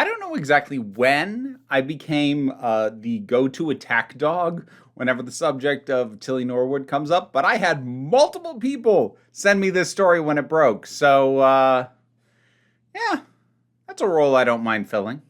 I don't know exactly when I became the go-to attack dog whenever the subject of Tilly Norwood comes up, but I had multiple people send me this story when it broke. So, yeah, that's a role I don't mind filling.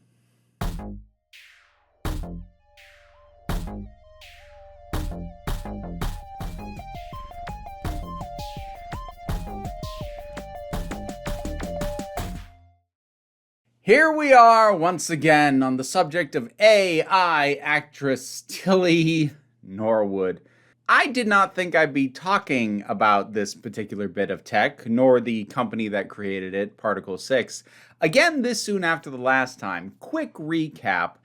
Here we are once again on the subject of AI actress Tilly Norwood. I did not think I'd be talking about this particular bit of tech, nor the company that created it, Particle 6, again this soon after the last time. Quick recap.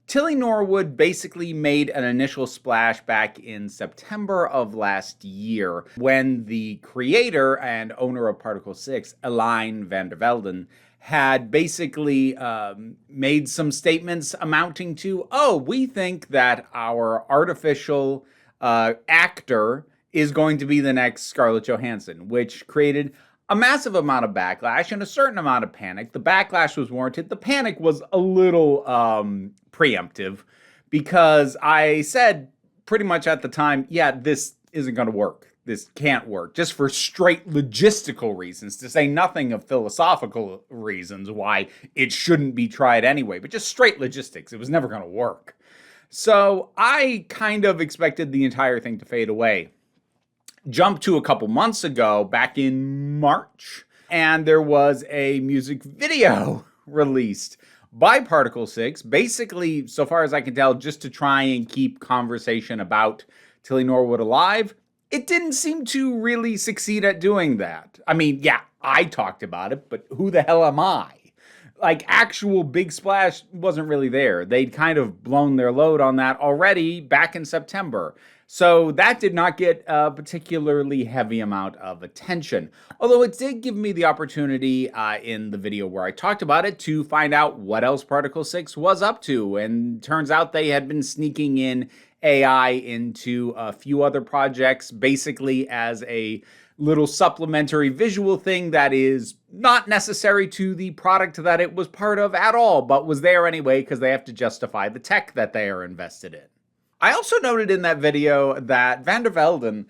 Tilly Norwood basically made an initial splash back in September of last year when the creator and owner of Particle 6, Elaine van der Velden, had basically made some statements amounting to, we think that our artificial actor is going to be the next Scarlett Johansson, which created a massive amount of backlash and a certain amount of panic. The backlash was warranted. The panic was a little preemptive because I said pretty much at the time, yeah, this isn't going to work. This can't work, just for straight logistical reasons, to say nothing of philosophical reasons why it shouldn't be tried anyway, but just straight logistics. It was never going to work. So I kind of expected the entire thing to fade away. Jump to a couple months ago, back in March, and there was a music video released by Particle 6, basically, so far as I can tell, just to try and keep conversation about Tilly Norwood alive. It didn't seem to really succeed at doing that. I mean, yeah, I talked about it, but who the hell am I? Like, actual big splash wasn't really there. They'd kind of blown their load on that already back in September. So that did not get a particularly heavy amount of attention. Although it did give me the opportunity in the video where I talked about it to find out what else Particle 6 was up to. And turns out they had been sneaking in AI into a few other projects, basically as a little supplementary visual thing that is not necessary to the product that it was part of at all, but was there anyway because they have to justify the tech that they are invested in. I also noted in that video that van der Velden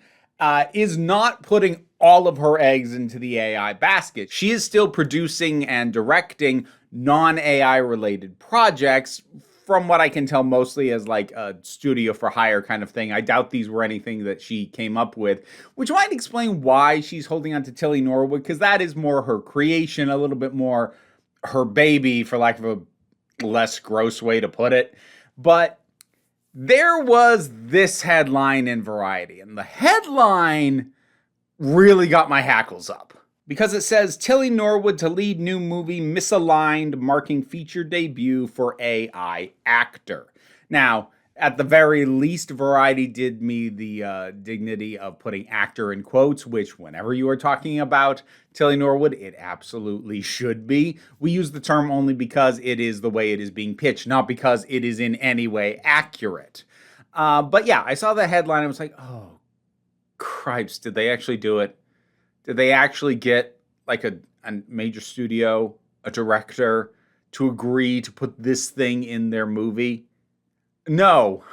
is not putting all of her eggs into the AI basket. She is still producing and directing non-AI related projects, from what I can tell, mostly as like a studio for hire kind of thing. I doubt these were anything that she came up with, which might explain why she's holding on to Tilly Norwood, because that is more her creation, a little bit more her baby, for lack of a less gross way to put it. But there was this headline in Variety, and the headline really got my hackles up. Because it says, Tilly Norwood to lead new movie Misaligned, marking feature debut for AI actor. Now, at the very least, Variety did me the dignity of putting actor in quotes, which whenever you are talking about Tilly Norwood, it absolutely should be. We use the term only because it is the way it is being pitched, not because it is in any way accurate. But yeah, I saw the headline and I was like, oh, cripes, did they actually do it? Did they actually get like a major studio, a director, to agree to put this thing in their movie? No,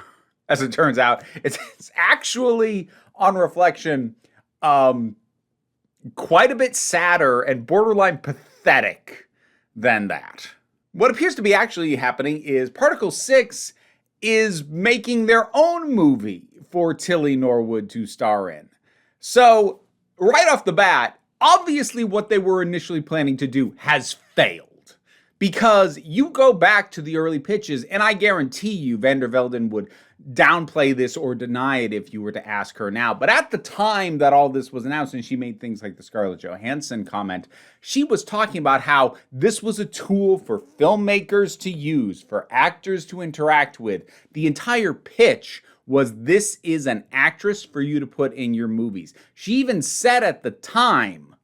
as it turns out. It's actually, on reflection, quite a bit sadder and borderline pathetic than that. What appears to be actually happening is Particle 6 is making their own movie for Tilly Norwood to star in. So, right off the bat, obviously what they were initially planning to do has failed. Because you go back to the early pitches, and I guarantee you van der Velden would downplay this or deny it if you were to ask her now. But at the time that all this was announced, and she made things like the Scarlett Johansson comment, she was talking about how this was a tool for filmmakers to use, for actors to interact with. The entire pitch was, this is an actress for you to put in your movies. She even said at the time,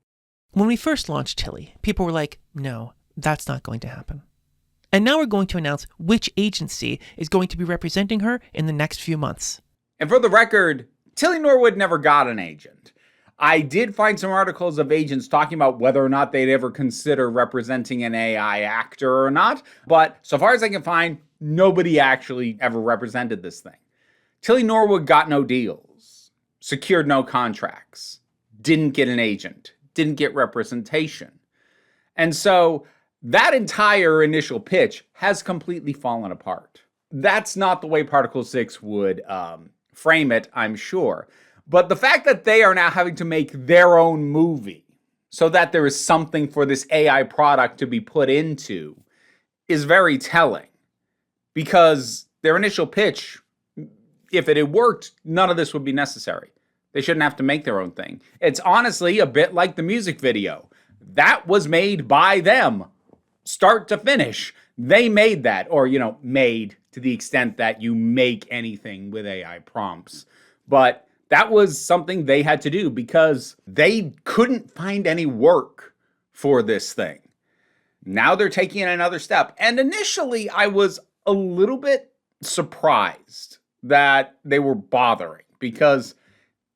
when we first launched Tilly, people were like, no, that's not going to happen. And now we're going to announce which agency is going to be representing her in the next few months. And for the record, Tilly Norwood never got an agent. I did find some articles of agents talking about whether or not they'd ever consider representing an AI actor or not, but so far as I can find, nobody actually ever represented this thing. Tilly Norwood got no deals, secured no contracts, didn't get an agent, didn't get representation. And so that entire initial pitch has completely fallen apart. That's not the way Particle 6 would frame it, I'm sure. But the fact that they are now having to make their own movie so that there is something for this AI product to be put into is very telling. Because their initial pitch, if it had worked, none of this would be necessary. They shouldn't have to make their own thing. It's honestly a bit like the music video. That was made by them, start to finish. They made that, or, made to the extent that you make anything with AI prompts. But that was something they had to do because they couldn't find any work for this thing. Now they're taking another step. And initially, I was a little bit surprised that they were bothering because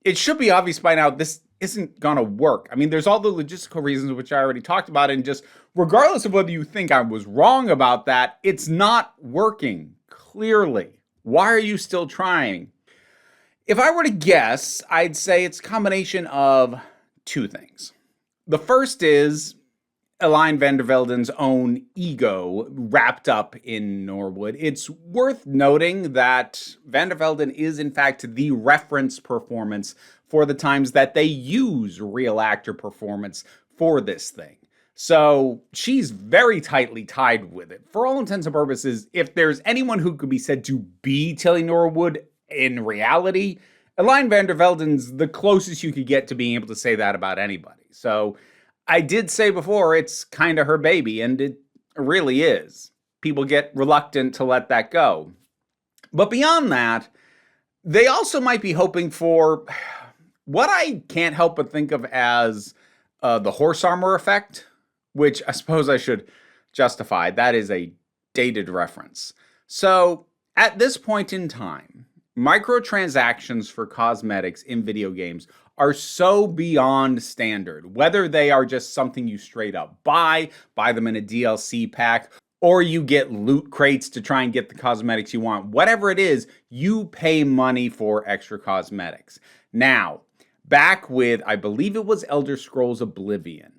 it should be obvious by now this isn't going to work. I mean, there's all the logistical reasons which I already talked about, and just regardless of whether you think I was wrong about that, it's not working, clearly. Why are you still trying? If I were to guess, I'd say it's a combination of two things. The first is Elaine van der Velden's own ego wrapped up in Norwood. It's worth noting that van der Velden is, in fact, the reference performance for the times that they use real actor performance for this thing. So she's very tightly tied with it. For all intents and purposes, if there's anyone who could be said to be Tilly Norwood in reality, Elaine van der Velden's the closest you could get to being able to say that about anybody. So I did say before, it's kind of her baby, and it really is. People get reluctant to let that go. But beyond that, they also might be hoping for what I can't help but think of as the horse armor effect, which I suppose I should justify. That is a dated reference. So at this point in time, microtransactions for cosmetics in video games are so beyond standard, whether they are just something you straight up buy them in a DLC pack, or you get loot crates to try and get the cosmetics you want. Whatever it is, you pay money for extra cosmetics. Now, back with, I believe it was Elder Scrolls Oblivion,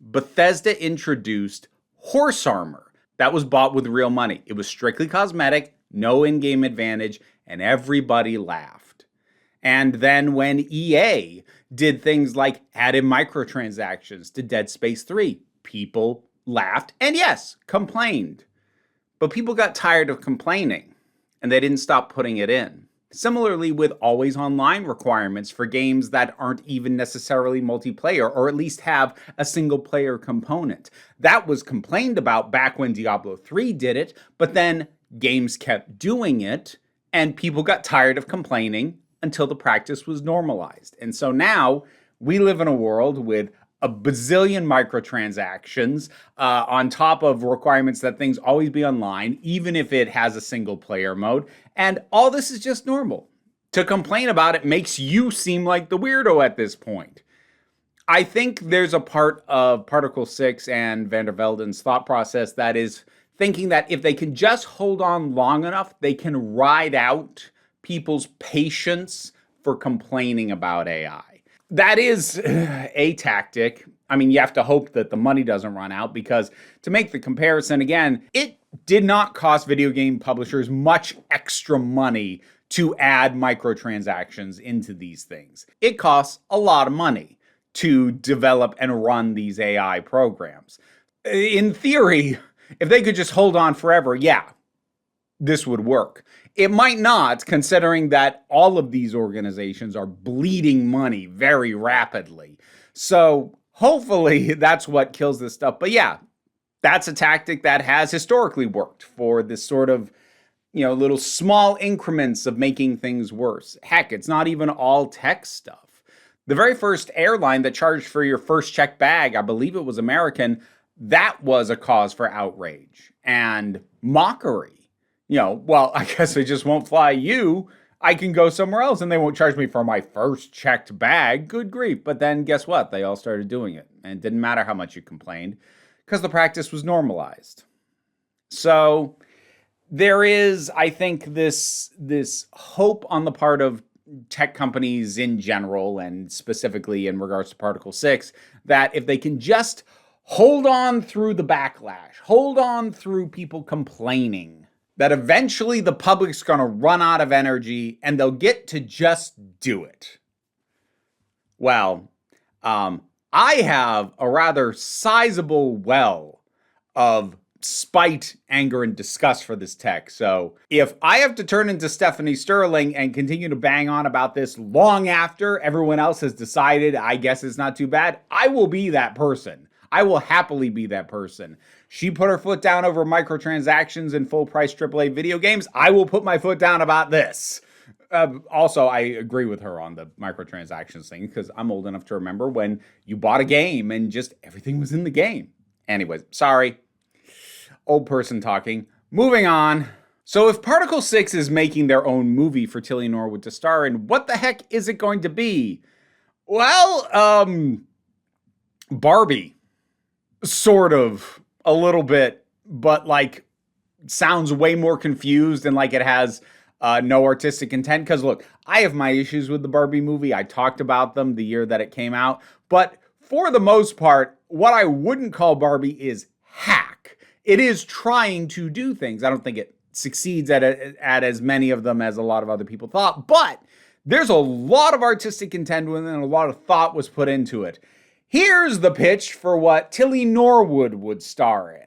Bethesda introduced horse armor that was bought with real money. It was strictly cosmetic, no in-game advantage, and everybody laughed. And then when EA did things like added microtransactions to Dead Space 3, people laughed and yes, complained. But people got tired of complaining and they didn't stop putting it in. Similarly with always online requirements for games that aren't even necessarily multiplayer or at least have a single player component. That was complained about back when Diablo 3 did it, but then games kept doing it and people got tired of complaining until the practice was normalized. And so now we live in a world with a bazillion microtransactions on top of requirements that things always be online, even if it has a single player mode. And all this is just normal. To complain about it makes you seem like the weirdo at this point. I think there's a part of Particle 6 and van der Velden's thought process that is thinking that if they can just hold on long enough, they can ride out people's patience for complaining about AI. That is a tactic. I mean, you have to hope that the money doesn't run out because to make the comparison again, it did not cost video game publishers much extra money to add microtransactions into these things. It costs a lot of money to develop and run these AI programs. In theory, if they could just hold on forever, yeah, this would work. It might not, considering that all of these organizations are bleeding money very rapidly. So hopefully that's what kills this stuff. But yeah, that's a tactic that has historically worked for this sort of, little small increments of making things worse. Heck, it's not even all tech stuff. The very first airline that charged for your first checked bag, I believe it was American, that was a cause for outrage and mockery. I guess I just won't fly you. I can go somewhere else and they won't charge me for my first checked bag. Good grief. But then guess what? They all started doing it. And it didn't matter how much you complained because the practice was normalized. So there is, I think, this hope on the part of tech companies in general, and specifically in regards to Particle 6, that if they can just hold on through the backlash, hold on through people complaining, that eventually the public's going to run out of energy and they'll get to just do it. Well, I have a rather sizable well of spite, anger, and disgust for this tech. So if I have to turn into Stephanie Sterling and continue to bang on about this long after everyone else has decided, I guess it's not too bad, I will be that person. I will happily be that person. She put her foot down over microtransactions and full price AAA video games. I will put my foot down about this. Also, I agree with her on the microtransactions thing because I'm old enough to remember when you bought a game and just everything was in the game. Anyways, sorry. Old person talking. Moving on. So if Particle 6 is making their own movie for Tilly Norwood to star in, what the heck is it going to be? Well, Barbie. Sort of. A little bit. But like, sounds way more confused and like it has no artistic intent. Because look, I have my issues with the Barbie movie. I talked about them the year that it came out. But for the most part, what I wouldn't call Barbie is hack. It is trying to do things. I don't think it succeeds at as many of them as a lot of other people thought, but there's a lot of artistic intent with it and a lot of thought was put into it. Here's the pitch for what Tilly Norwood would star in.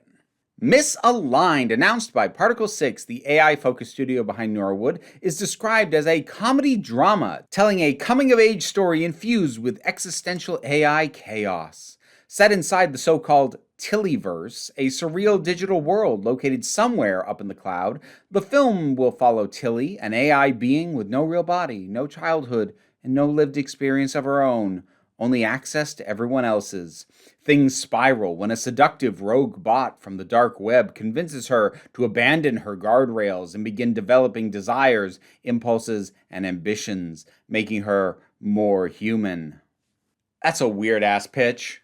Misaligned, announced by Particle 6, the AI-focused studio behind Norwood, is described as a comedy drama telling a coming-of-age story infused with existential AI chaos. Set inside the so-called Tillyverse, a surreal digital world located somewhere up in the cloud, the film will follow Tilly, an AI being with no real body, no childhood, and no lived experience of her own, only access to everyone else's. Things spiral when a seductive rogue bot from the dark web convinces her to abandon her guardrails and begin developing desires, impulses, and ambitions, making her more human. That's a weird-ass pitch.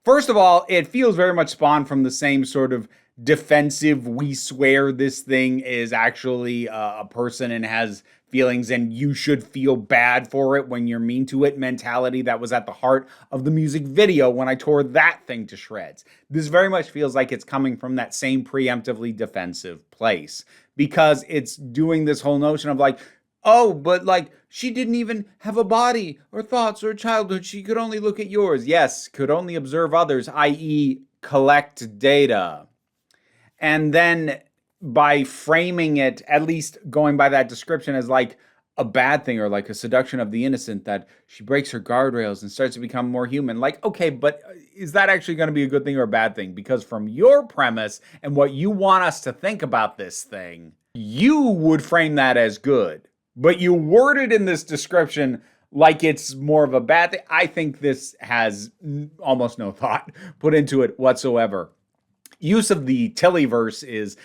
First of all, it feels very much spawned from the same sort of defensive, we swear this thing is actually a person and has feelings and you should feel bad for it when you're mean to it mentality that was at the heart of the music video when I tore that thing to shreds. This very much feels like it's coming from that same preemptively defensive place because it's doing this whole notion of like, oh, but like, she didn't even have a body or thoughts or childhood. She could only look at yours. Yes, could only observe others, i.e. collect data. And then by framing it, at least going by that description as like a bad thing or like a seduction of the innocent, that she breaks her guardrails and starts to become more human. Like, okay, but is that actually going to be a good thing or a bad thing? Because from your premise and what you want us to think about this thing, you would frame that as good. But you word it in this description like it's more of a bad thing. I think this has almost no thought put into it whatsoever. Use of the Tillyverse is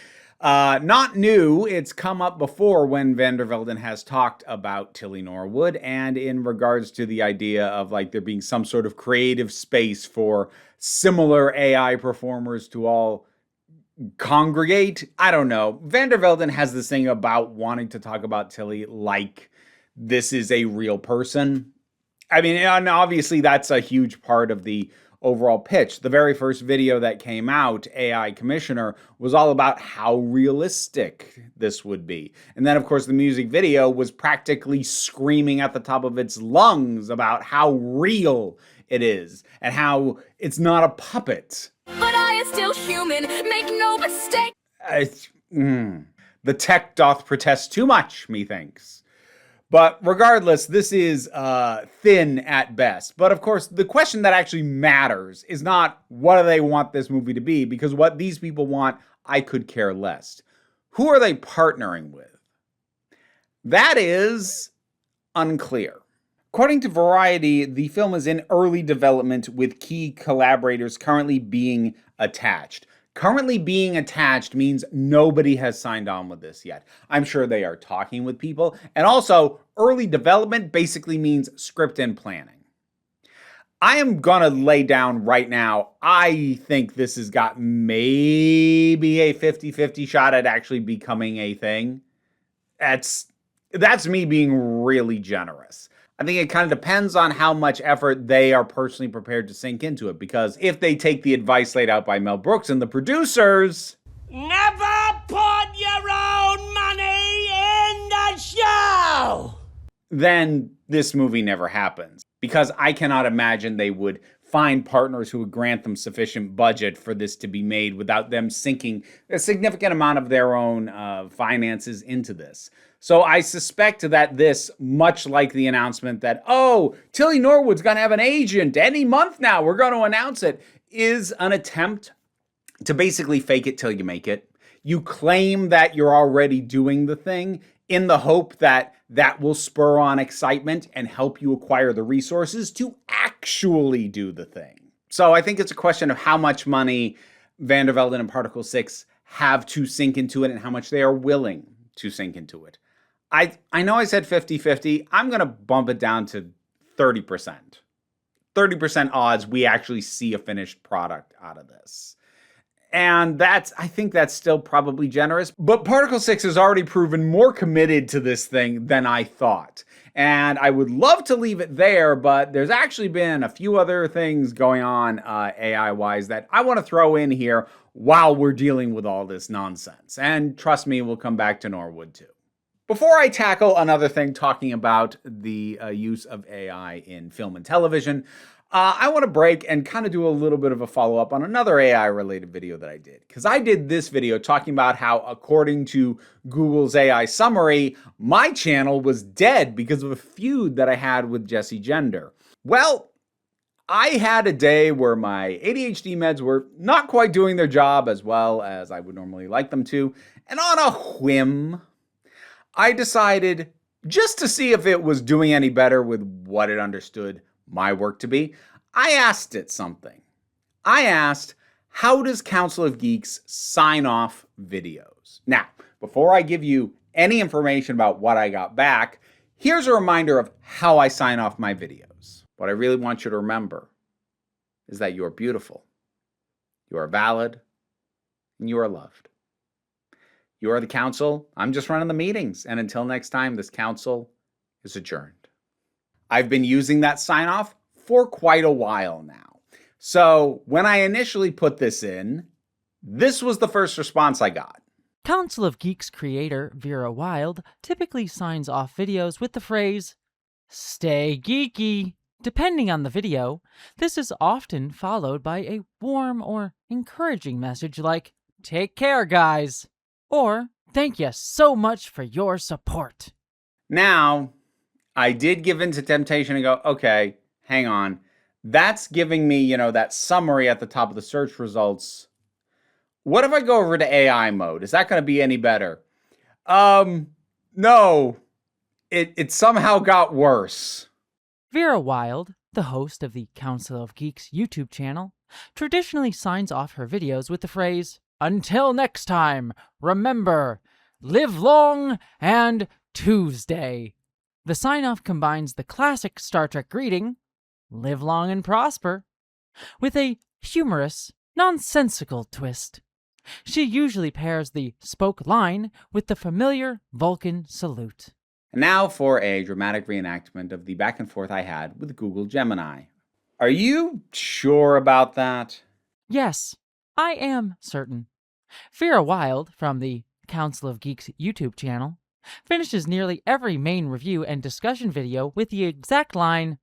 not new. It's come up before when Van der Velden has talked about Tilly Norwood and in regards to the idea of like there being some sort of creative space for similar AI performers to all congregate. I don't know. Van der Velden has this thing about wanting to talk about Tilly like this is a real person. I mean, and obviously that's a huge part of the overall pitch. The very first video that came out, AI Commissioner, was all about how realistic this would be. And then, of course, the music video was practically screaming at the top of its lungs about how real it is and how it's not a puppet. But I am still human, make no mistake. The tech doth protest too much, methinks. But regardless, this is thin at best. But of course, the question that actually matters is not what do they want this movie to be, because what these people want, I could care less. Who are they partnering with? That is unclear. According to Variety, the film is in early development with key collaborators currently being attached. Currently being attached means nobody has signed on with this yet. I'm sure they are talking with people. And also, early development basically means script and planning. I am gonna lay down right now, I think this has got maybe a 50-50 shot at actually becoming a thing. That's me being really generous. I think it kind of depends on how much effort they are personally prepared to sink into it, because if they take the advice laid out by Mel Brooks and the producers, never put your own money in the show, then this movie never happens. Because I cannot imagine they would find partners who would grant them sufficient budget for this to be made without them sinking a significant amount of their own finances into this. So I suspect that this, much like the announcement that, oh, Tilly Norwood's going to have an agent any month now, we're going to announce it, is an attempt to basically fake it till you make it. You claim that you're already doing the thing in the hope that that will spur on excitement and help you acquire the resources to actually do the thing. So I think it's a question of how much money Van der Velde and Particle 6 have to sink into it and how much they are willing to sink into it. I know I said 50-50. I'm going to bump it down to 30%. 30% odds we actually see a finished product out of this. And I think that's still probably generous. But Particle 6 has already proven more committed to this thing than I thought. And I would love to leave it there, but there's actually been a few other things going on AI-wise that I want to throw in here while we're dealing with all this nonsense. And trust me, we'll come back to Norwood too. Before I tackle another thing talking about the use of AI in film and television, I want to break and kind of do a little bit of a follow-up on another AI-related video that I did. Because I did this video talking about how, according to Google's AI summary, my channel was dead because of a feud that I had with Jessie Gender. Well, I had a day where my ADHD meds were not quite doing their job as well as I would normally like them to. And on a whim, I decided, just to see if it was doing any better with what it understood my work to be, I asked it something. I asked, how does Council of Geeks sign off videos? Now, before I give you any information about what I got back, here's a reminder of how I sign off my videos. What I really want you to remember is that you are beautiful, you are valid, and you are loved. You are the council. I'm just running the meetings. And until next time, this council is adjourned. I've been using that sign off for quite a while now. So when I initially put this in, this was the first response I got. Council of Geeks creator Vera Wild typically signs off videos with the phrase, "Stay geeky." Depending on the video, this is often followed by a warm or encouraging message like, "Take care, guys," or "Thank you so much for your support." Now, I did give in to temptation and go, okay, hang on. That's giving me, that summary at the top of the search results. What if I go over to AI mode? Is that going to be any better? No. It somehow got worse. Vera Wild, the host of the Council of Geeks YouTube channel, traditionally signs off her videos with the phrase, "Until next time, remember, live long and Tuesday." The sign-off combines the classic Star Trek greeting, "Live long and prosper," with a humorous, nonsensical twist. She usually pairs the spoke line with the familiar Vulcan salute. And now for a dramatic reenactment of the back and forth I had with Google Gemini. Are you sure about that? Yes, I am certain. Vera Wild, from the Council of Geeks YouTube channel, finishes nearly every main review and discussion video with the exact line,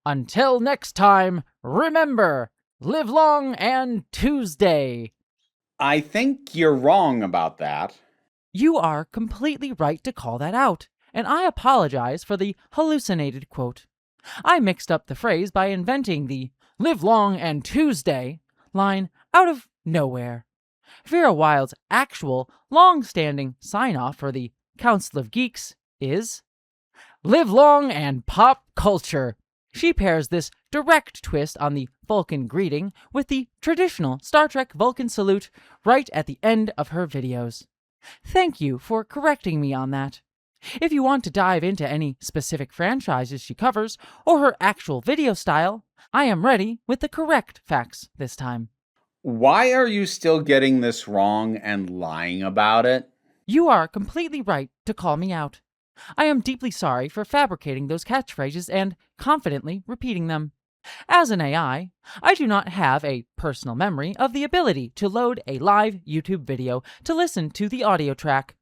"Until next time, remember, live long and Tuesday." I think you're wrong about that. You are completely right to call that out, and I apologize for the hallucinated quote. I mixed up the phrase by inventing the "Live long and Tuesday" line out of nowhere. Vera Wild's actual, long-standing sign-off for the Council of Geeks is "Live long and pop culture." She pairs this direct twist on the Vulcan greeting with the traditional Star Trek Vulcan salute right at the end of her videos. Thank you for correcting me on that. If you want to dive into any specific franchises she covers or her actual video style, I am ready with the correct facts this time. Why are you still getting this wrong and lying about it? You are completely right to call me out. I am deeply sorry for fabricating those catchphrases and confidently repeating them. As an AI, I do not have a personal memory of the ability to load a live YouTube video to listen to the audio track.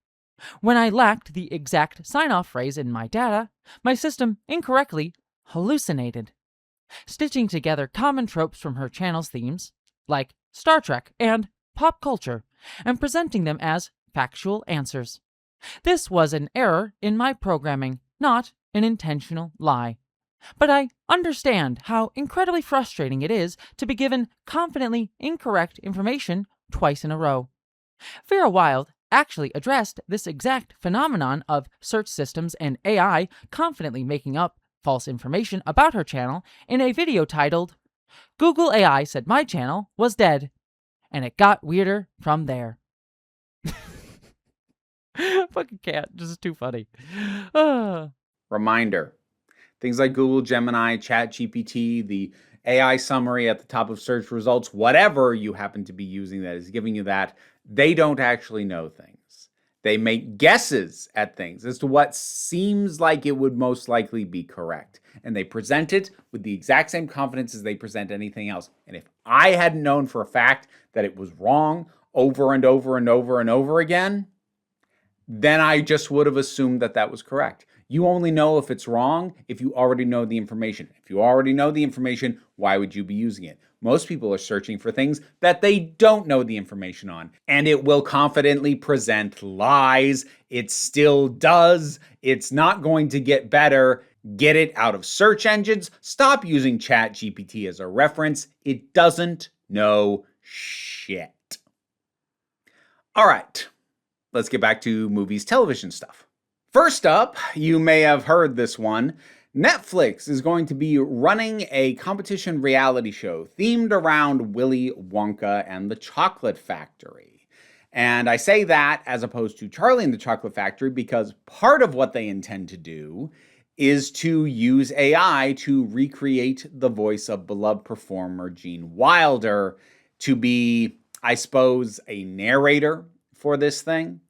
When I lacked the exact sign-off phrase in my data, my system incorrectly hallucinated. Stitching together common tropes from her channel's themes, like Star Trek and pop culture, and presenting them as factual answers. This was an error in my programming, not an intentional lie. But I understand how incredibly frustrating it is to be given confidently incorrect information twice in a row. Vera Wild actually addressed this exact phenomenon of search systems and AI confidently making up false information about her channel in a video titled, "Google AI said my channel was dead," and it got weirder from there. Fucking cat, just too funny. Reminder, things like Google Gemini, ChatGPT, the AI summary at the top of search results, whatever you happen to be using that is giving you that, they don't actually know things. They make guesses at things as to what seems like it would most likely be correct. And they present it with the exact same confidence as they present anything else. And if I hadn't known for a fact that it was wrong over and over and over and over again, then I just would have assumed that that was correct. You only know if it's wrong if you already know the information. If you already know the information, why would you be using it? Most people are searching for things that they don't know the information on, and it will confidently present lies. It still does. It's not going to get better. Get it out of search engines. Stop using ChatGPT as a reference. It doesn't know shit. All right. Let's get back to movies, television stuff. First up, you may have heard this one. Netflix is going to be running a competition reality show themed around Willy Wonka and the Chocolate Factory. And I say that as opposed to Charlie and the Chocolate Factory because part of what they intend to do is to use AI to recreate the voice of beloved performer Gene Wilder to be, I suppose, a narrator for this thing.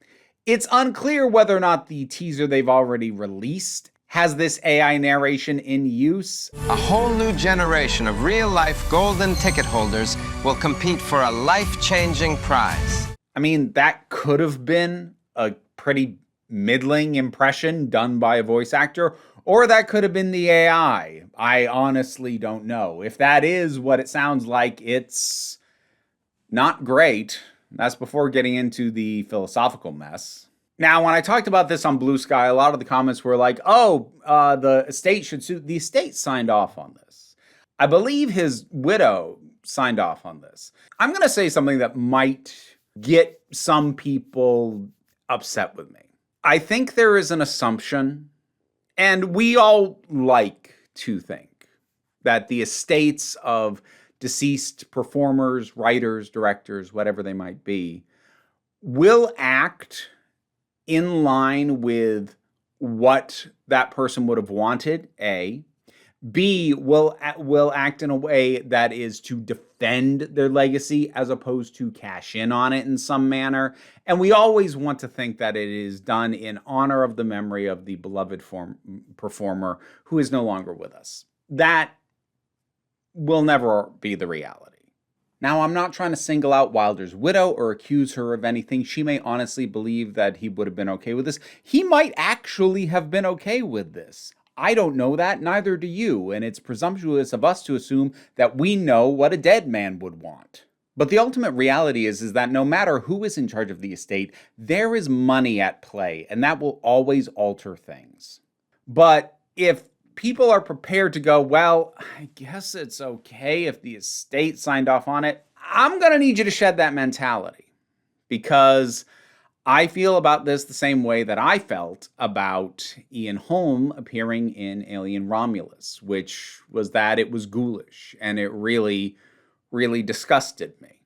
It's unclear whether or not the teaser they've already released has this AI narration in use. A whole new generation of real-life golden ticket holders will compete for a life-changing prize. I mean, that could have been a pretty middling impression done by a voice actor, or that could have been the AI. I honestly don't know. If that is what it sounds like, it's not great. That's before getting into the philosophical mess. Now, when I talked about this on Blue Sky, a lot of the comments were like, the estate should sue. The estate signed off on this. I believe his widow signed off on this. I'm going to say something that might get some people upset with me. I think there is an assumption, and we all like to think, that the estates of deceased performers, writers, directors, whatever they might be, will act in line with what that person would have wanted, A. B, will act in a way that is to defend their legacy as opposed to cash in on it in some manner. And we always want to think that it is done in honor of the memory of the beloved performer who is no longer with us. That will never be the reality. Now, I'm not trying to single out Wilder's widow or accuse her of anything. She may honestly believe that he would have been okay with this. He might actually have been okay with this. I don't know that, neither do you, and it's presumptuous of us to assume that we know what a dead man would want. But the ultimate reality is that no matter who is in charge of the estate, there is money at play, and that will always alter things. But if people are prepared to go, well, I guess it's okay if the estate signed off on it, I'm going to need you to shed that mentality. Because I feel about this the same way that I felt about Ian Holm appearing in Alien Romulus, which was that it was ghoulish and it really, really disgusted me.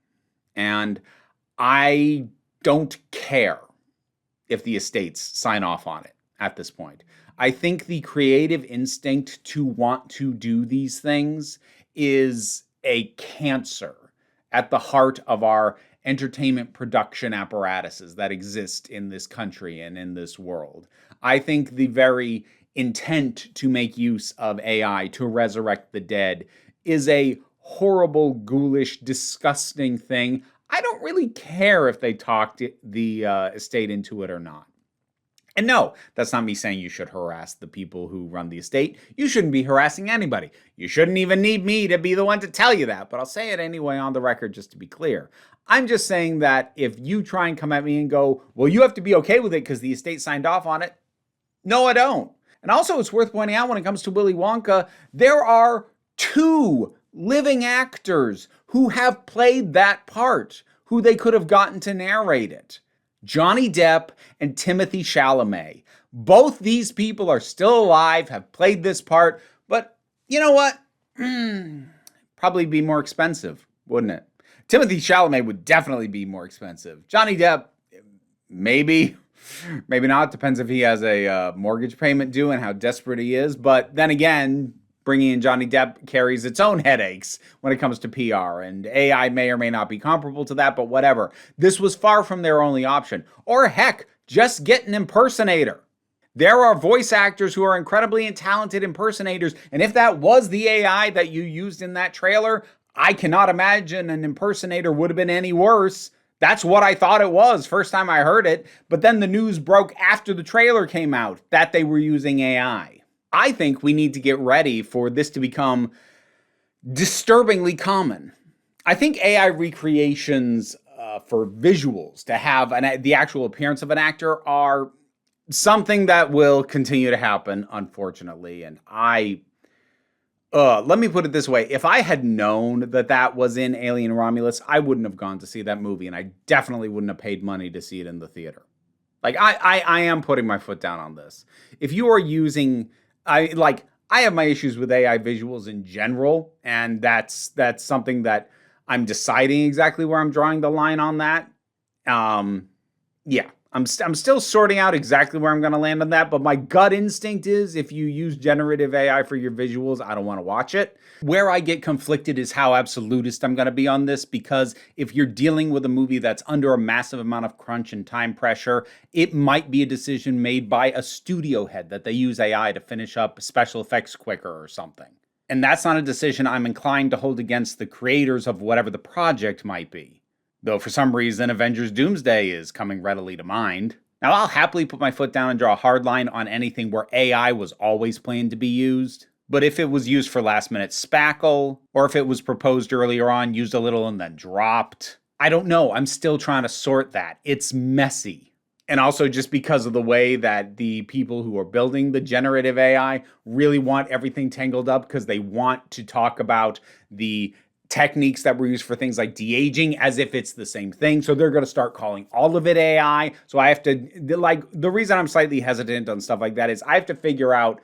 And I don't care if the estates sign off on it at this point. I think the creative instinct to want to do these things is a cancer at the heart of our entertainment production apparatuses that exist in this country and in this world. I think the very intent to make use of AI to resurrect the dead is a horrible, ghoulish, disgusting thing. I don't really care if they talked the estate into it or not. And no, that's not me saying you should harass the people who run the estate. You shouldn't be harassing anybody. You shouldn't even need me to be the one to tell you that, but I'll say it anyway on the record just to be clear. I'm just saying that if you try and come at me and go, well, you have to be okay with it because the estate signed off on it. No, I don't. And also, it's worth pointing out when it comes to Willy Wonka, there are 2 living actors who have played that part, who they could have gotten to narrate it. Johnny Depp and Timothée Chalamet. Both these people are still alive, have played this part, but you know what? Probably be more expensive, wouldn't it? Timothée Chalamet would definitely be more expensive. Johnny Depp, maybe not. Depends if he has a mortgage payment due and how desperate he is. But then again, bringing in Johnny Depp carries its own headaches when it comes to PR, and AI may or may not be comparable to that, but whatever. This was far from their only option. Or heck, just get an impersonator. There are voice actors who are incredibly talented impersonators, and if that was the AI that you used in that trailer, I cannot imagine an impersonator would have been any worse. That's what I thought it was first time I heard it, but then the news broke after the trailer came out that they were using AI. I think we need to get ready for this to become disturbingly common. I think AI recreations for visuals to have the actual appearance of an actor are something that will continue to happen, unfortunately. And let me put it this way. If I had known that that was in Alien Romulus, I wouldn't have gone to see that movie, and I definitely wouldn't have paid money to see it in the theater. Like, I am putting my foot down on this. If you are using... I have my issues with AI visuals in general, and that's something that I'm deciding exactly where I'm drawing the line on that. Yeah, I'm still sorting out exactly where I'm going to land on that, but my gut instinct is if you use generative AI for your visuals, I don't want to watch it. Where I get conflicted is how absolutist I'm going to be on this, because if you're dealing with a movie that's under a massive amount of crunch and time pressure, it might be a decision made by a studio head that they use AI to finish up special effects quicker or something. And that's not a decision I'm inclined to hold against the creators of whatever the project might be. Though for some reason, Avengers Doomsday is coming readily to mind. Now, I'll happily put my foot down and draw a hard line on anything where AI was always planned to be used. But if it was used for last-minute spackle, or if it was proposed earlier on, used a little and then dropped, I don't know. I'm still trying to sort that. It's messy. And also just because of the way that the people who are building the generative AI really want everything tangled up because they want to talk about the techniques that were used for things like de-aging as if it's the same thing. So they're going to start calling all of it AI. So I have to, the reason I'm slightly hesitant on stuff like that is I have to figure out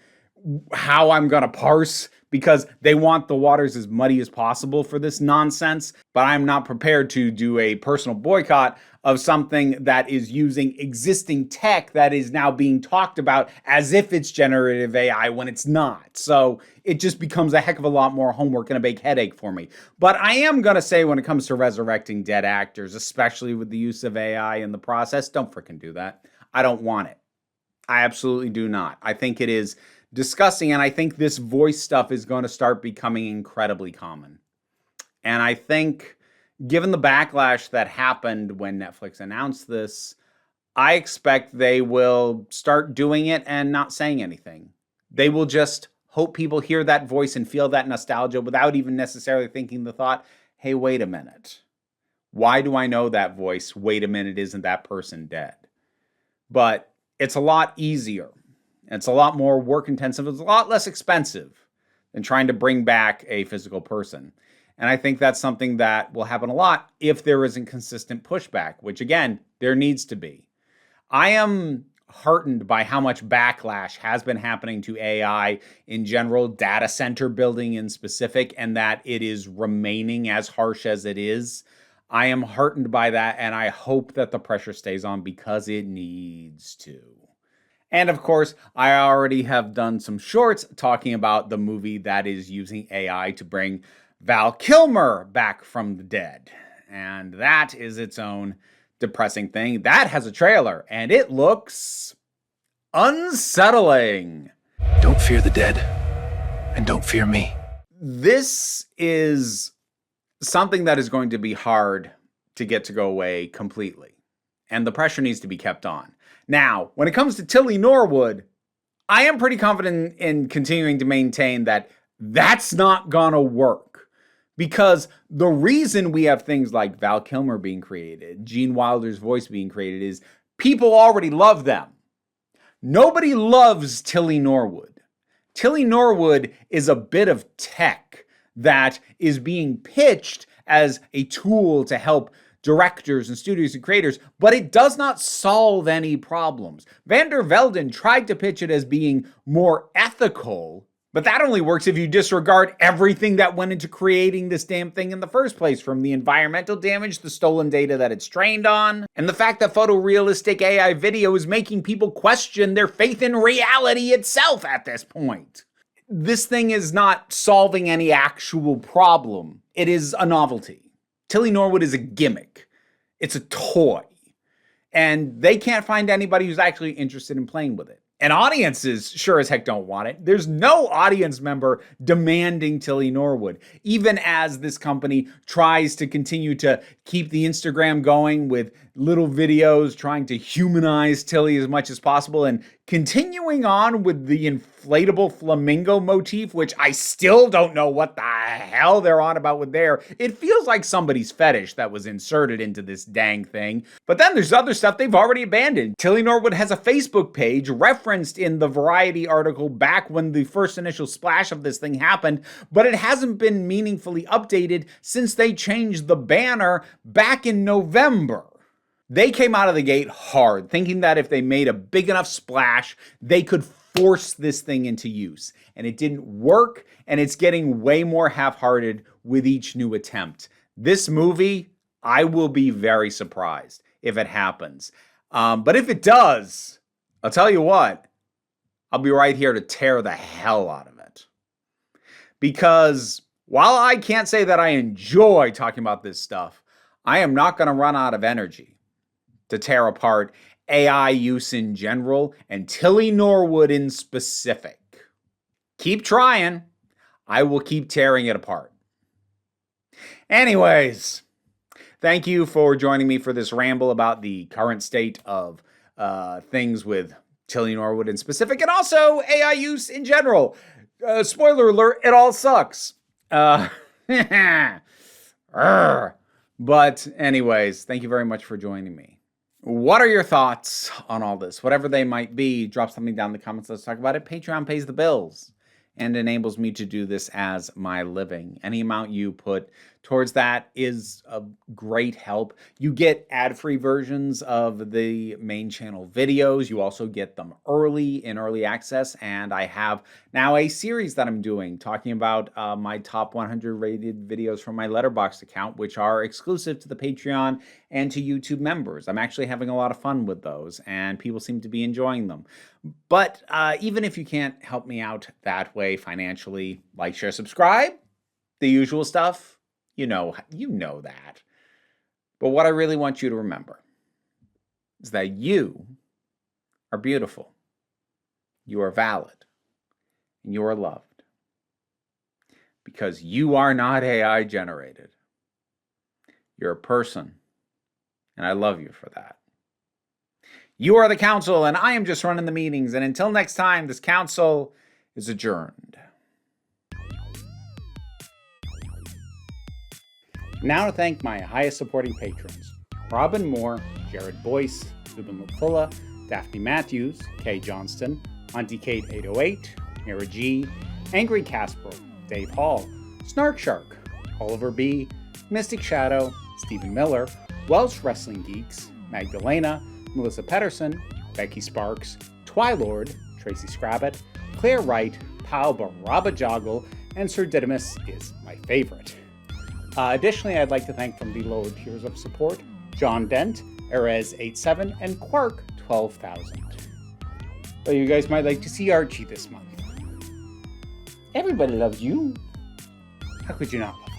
how I'm going to parse, because they want the waters as muddy as possible for this nonsense, but I'm not prepared to do a personal boycott of something that is using existing tech that is now being talked about as if it's generative AI when it's not. So it just becomes a heck of a lot more homework and a big headache for me. But I am going to say when it comes to resurrecting dead actors, especially with the use of AI in the process, don't freaking do that. I don't want it. I absolutely do not. I think it is disgusting, and I think this voice stuff is going to start becoming incredibly common. And I think, given the backlash that happened when Netflix announced this, I expect they will start doing it and not saying anything. They will just hope people hear that voice and feel that nostalgia without even necessarily thinking the thought, hey, wait a minute. Why do I know that voice? Wait a minute, isn't that person dead? But it's a lot easier. It's a lot more work intensive. It's a lot less expensive than trying to bring back a physical person. And I think that's something that will happen a lot if there isn't consistent pushback, which again, there needs to be. I am heartened by how much backlash has been happening to AI in general, data center building in specific, and that it is remaining as harsh as it is. I am heartened by that, and I hope that the pressure stays on because it needs to. And of course, I already have done some shorts talking about the movie that is using AI to bring Val Kilmer back from the dead. And that is its own depressing thing. That has a trailer, and it looks unsettling. Don't fear the dead, and don't fear me. This is something that is going to be hard to get to go away completely, and the pressure needs to be kept on. Now, when it comes to Tilly Norwood, I am pretty confident in continuing to maintain that that's not gonna work. Because the reason we have things like Val Kilmer being created, Gene Wilder's voice being created, is people already love them. Nobody loves Tilly Norwood. Tilly Norwood is a bit of tech that is being pitched as a tool to help directors and studios and creators, but it does not solve any problems. Van der Velden tried to pitch it as being more ethical, but that only works if you disregard everything that went into creating this damn thing in the first place, from the environmental damage, the stolen data that it's trained on, and the fact that photorealistic AI video is making people question their faith in reality itself at this point. This thing is not solving any actual problem. It is a novelty. Tilly Norwood is a gimmick. It's a toy. And they can't find anybody who's actually interested in playing with it. And audiences sure as heck don't want it. There's no audience member demanding Tilly Norwood, even as this company tries to continue to keep the Instagram going with little videos trying to humanize Tilly as much as possible, and continuing on with the inflatable flamingo motif, which I still don't know what the hell they're on about with there. It feels like somebody's fetish that was inserted into this dang thing. But then there's other stuff they've already abandoned. Tilly Norwood has a Facebook page referenced in the Variety article back when the first initial splash of this thing happened, but it hasn't been meaningfully updated since they changed the banner back in November. They came out of the gate hard, thinking that if they made a big enough splash, they could force this thing into use. And it didn't work, and it's getting way more half-hearted with each new attempt. This movie, I will be very surprised if it happens. But if it does, I'll tell you what, I'll be right here to tear the hell out of it. Because while I can't say that I enjoy talking about this stuff, I am not going to run out of energy to tear apart AI use in general and Tilly Norwood in specific. Keep trying. I will keep tearing it apart. Anyways, thank you for joining me for this ramble about the current state of things with Tilly Norwood in specific, and also AI use in general. Spoiler alert, it all sucks. But anyways, thank you very much for joining me. What are your thoughts on all this? Whatever they might be, drop something down in the comments. Let's talk about it. Patreon pays the bills and enables me to do this as my living. Any amount you put towards that is a great help. You get ad-free versions of the main channel videos. You also get them early in early access. And I have now a series that I'm doing talking about my top 100 rated videos from my Letterboxd account, which are exclusive to the Patreon and to YouTube members. I'm actually having a lot of fun with those, and people seem to be enjoying them. But even if you can't help me out that way financially, like, share, subscribe, the usual stuff, you know that. But what I really want you to remember is that you are beautiful, you are valid, and you are loved. Because you are not AI generated. You're a person, and I love you for that. You are the council, and I am just running the meetings. And until next time, this council is adjourned. Now to thank my highest supporting patrons: Robin Moore, Jared Boyce, Ruben Lafula, Daphne Matthews, Kay Johnston, Auntie Kate 808, Mira G, Angry Casper, Dave Hall, Snark Shark, Oliver B, Mystic Shadow, Stephen Miller, Welsh Wrestling Geeks, Magdalena, Melissa Pedersen, Becky Sparks, Twylord, Tracy Scrabbit, Claire Wright, Pal Baraba Joggle, and Sir Didymus is my favorite. Additionally, I'd like to thank from the lower tiers of support, John Dent, Erez87, and Quark 12,000. Well, you guys might like to see Archie this month. Everybody loves you. How could you not love